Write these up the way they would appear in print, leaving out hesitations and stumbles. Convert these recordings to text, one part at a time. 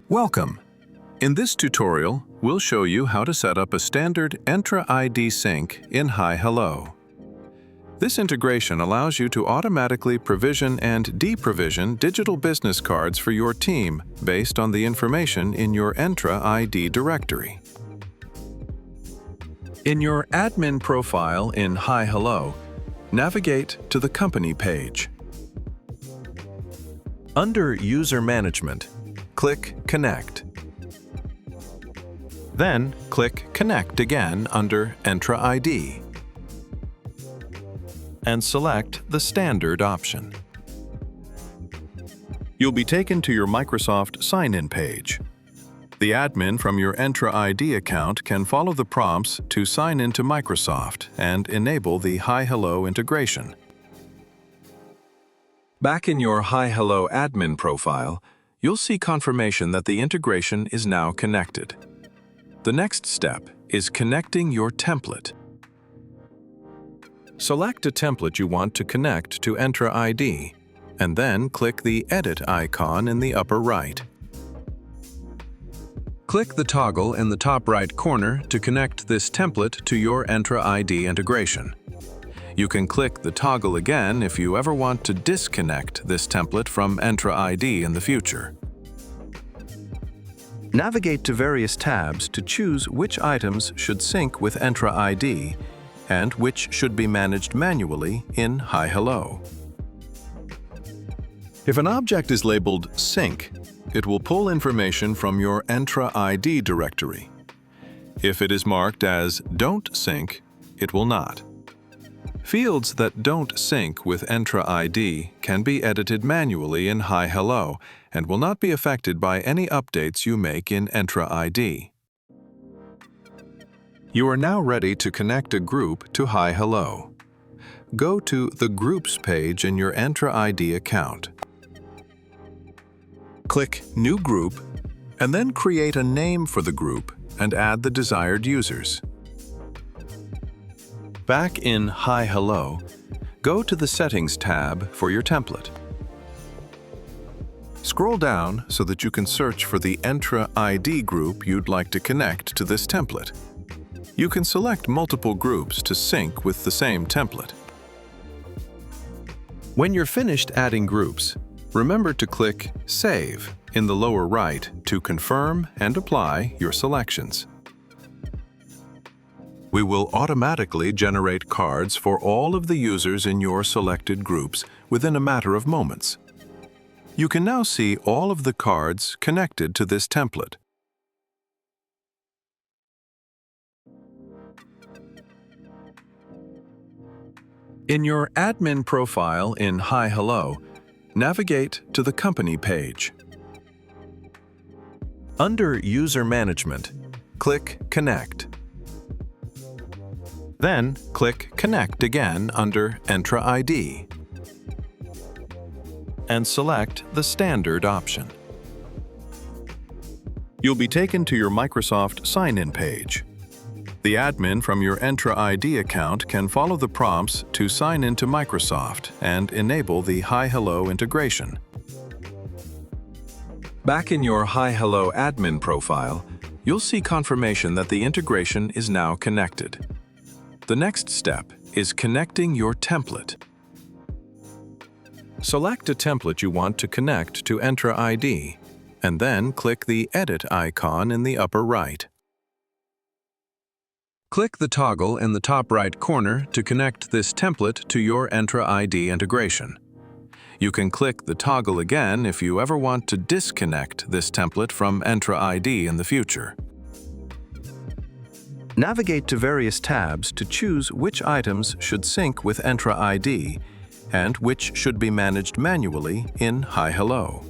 Welcome! In this tutorial, we'll show you how to set up a standard Entra ID sync in HiHello. This integration allows you to automatically provision and deprovision digital business cards for your team based on the information in your Entra ID directory. In your admin profile in HiHello, navigate to the Company page. Under User Management, click Connect. Then click Connect again under Entra ID and select the Standard option. You'll be taken to your Microsoft Sign-In page. The admin from your Entra ID account can follow the prompts to sign into Microsoft and enable the HiHello integration. Back in your HiHello admin profile, you'll see confirmation that the integration is now connected. The next step is connecting your template. Select a template you want to connect to Entra ID, and then click the Edit icon in the upper right. Click the toggle in the top right corner to connect this template to your Entra ID integration. You can click the toggle again if you ever want to disconnect this template from Entra ID in the future. Navigate to various tabs to choose which items should sync with Entra ID and which should be managed manually in HiHello. If an object is labeled Sync, it will pull information from your Entra ID directory. If it is marked as Don't Sync, it will not. Fields that don't sync with Entra ID can be edited manually in HiHello and will not be affected by any updates you make in Entra ID. You are now ready to connect a group to HiHello. Go to the Groups page in your Entra ID account. Click New Group, and then create a name for the group and add the desired users. Back in HiHello, go to the Settings tab for your template. Scroll down so that you can search for the Entra ID group you'd like to connect to this template. You can select multiple groups to sync with the same template. When you're finished adding groups, remember to click Save in the lower right to confirm and apply your selections. We will automatically generate cards for all of the users in your selected groups within a matter of moments. You can now see all of the cards connected to this template. In your admin profile in HiHello, navigate to the Company page. Under User Management, click Connect. Then click Connect again under Entra ID and select the Standard option. You'll be taken to your Microsoft Sign-In page. The admin from your Entra ID account can follow the prompts to sign into Microsoft and enable the HiHello integration. Back in your HiHello admin profile, you'll see confirmation that the integration is now connected. The next step is connecting your template. Select a template you want to connect to Entra ID, and then click the Edit icon in the upper right. Click the toggle in the top right corner to connect this template to your Entra ID integration. You can click the toggle again if you ever want to disconnect this template from Entra ID in the future. Navigate to various tabs to choose which items should sync with Entra ID and which should be managed manually in HiHello.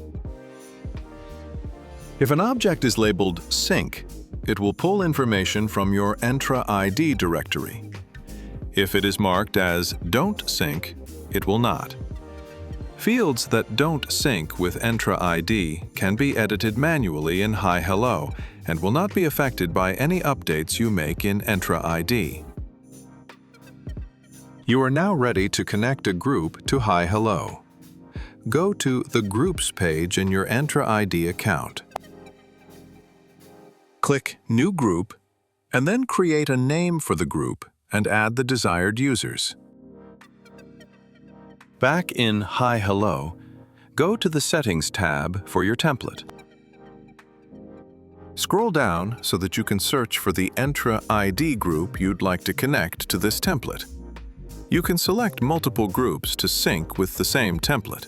If an object is labeled Sync, it will pull information from your Entra ID directory. If it is marked as Don't Sync, it will not. Fields that don't sync with Entra ID can be edited manually in HiHello and will not be affected by any updates you make in Entra ID. You are now ready to connect a group to HiHello. Go to the Groups page in your Entra ID account. Click New Group, and then create a name for the group and add the desired users. Back in HiHello, go to the Settings tab for your template. Scroll down so that you can search for the Entra ID group you'd like to connect to this template. You can select multiple groups to sync with the same template.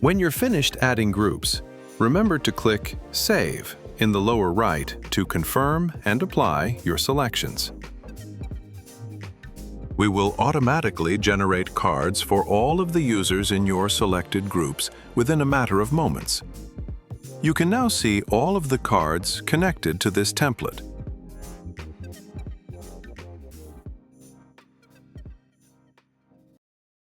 When you're finished adding groups, remember to click Save in the lower right to confirm and apply your selections. We will automatically generate cards for all of the users in your selected groups within a matter of moments. You can now see all of the cards connected to this template.